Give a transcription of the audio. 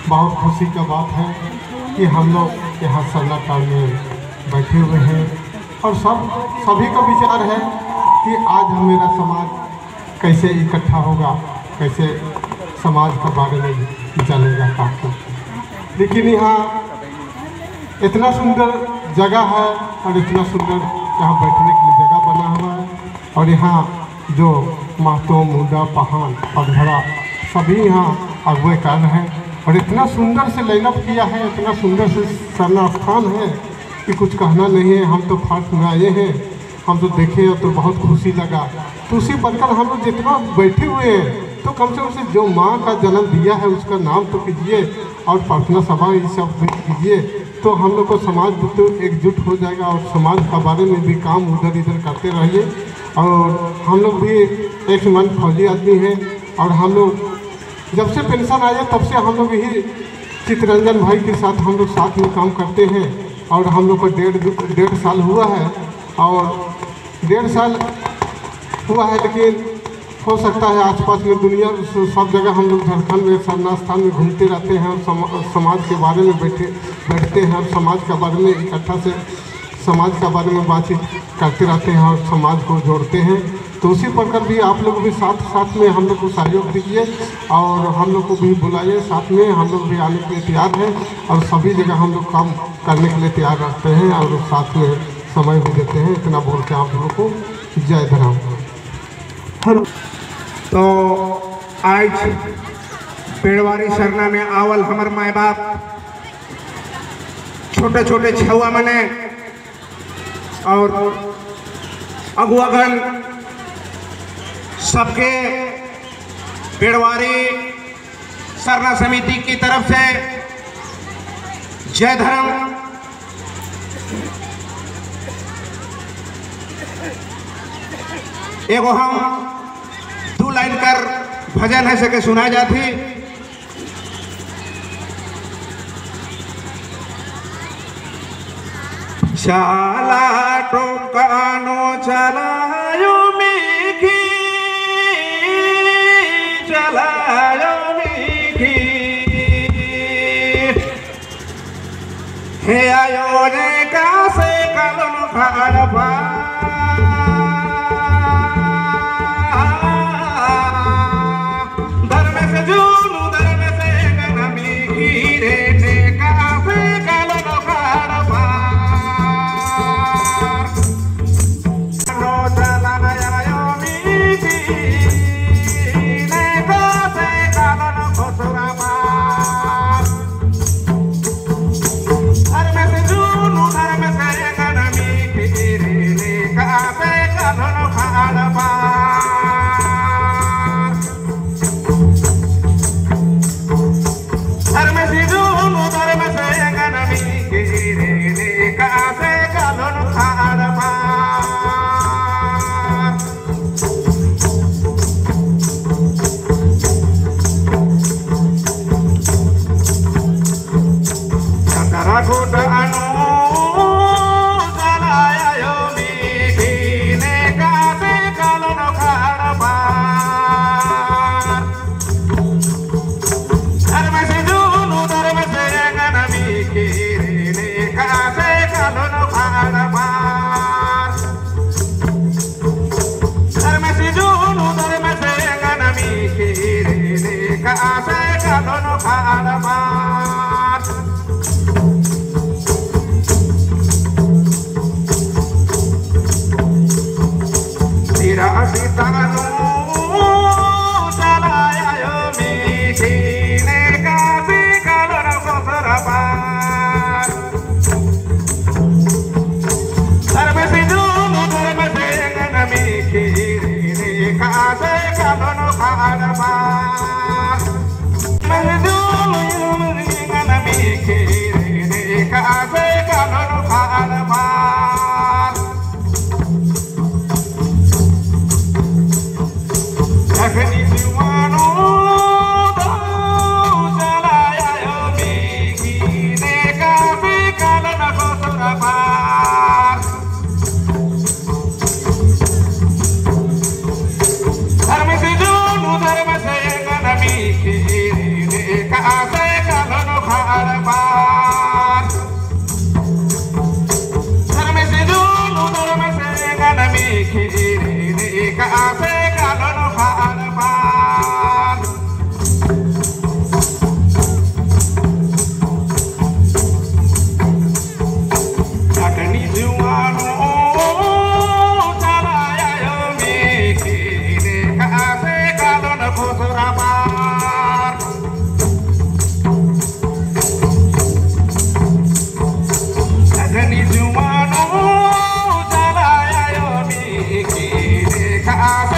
बहुत खुशी का बात है कि हम लोग यहाँ सरना काल में बैठे हुए हैं और सभी का विचार है कि आज मेरा समाज कैसे इकट्ठा होगा, कैसे समाज के बारे में जानेगा काफ़ी। लेकिन यहाँ इतना सुंदर जगह है और इतना सुंदर यहाँ बैठने के लिए जगह बना हुआ है और यहाँ जो महतो मुंडा पहान पगधरा सभी यहाँ अगुवे कर हैं और इतना सुंदर से लाइनअप किया है, इतना सुंदर से सरना स्थान है कि कुछ कहना नहीं है। हम तो फर्स्ट में आए हैं, हम तो देखे तो बहुत खुशी लगा। तो उसी प्रकार हम लोग जितना बैठे हुए हैं तो कम से कम से जो माँ का जन्म दिया है उसका नाम तो कीजिए और प्रार्थना सभा ये सब भी कीजिए, तो हम लोग को समाज भी तो एकजुट हो जाएगा और समाज के बारे में भी काम उधर इधर करते रहिए। और हम लोग भी एक मन फौजी आदमी हैं और हम लोग जब से पेंशन आया तब से हम लोग यही चित्तरंजन भाई के साथ हम लोग साथ में काम करते हैं और हम लोग को डेढ़ साल हुआ है और 1.5 साल हुआ है, लेकिन हो सकता है आसपास में दुनिया सब जगह हम लोग झारखंड में सरना स्थान में घूमते रहते हैं और समाज के बारे में बैठते हैं और समाज के बारे में इकट्ठा से समाज के बारे में बातचीत करते रहते हैं और समाज को जोड़ते हैं। तो उसी प्रकार भी आप लोग भी साथ में हम लोग को सहयोग दीजिए और हम लोग को भी बुलाइए साथ में। हम लोग भी आने के लिए तैयार हैं और सभी जगह हम लोग काम करने के लिए तैयार रहते हैं और साथ में समय भी देते हैं। इतना बोल के आप लोगों को जय धराम। तो आज पेड़वारी सरना में आवल हमार माए बाप छोटे छोटे छुआ मने और अगुआगन सबके पेड़वारी सरना समिति की तरफ से जय धर्म। एगो हम 2 लाइन कर भजन है सके सुना जाती। शाला टोकानो चलायो मीठी चलायो मीठी हे आयो ने कासे कलन खाड़पा आस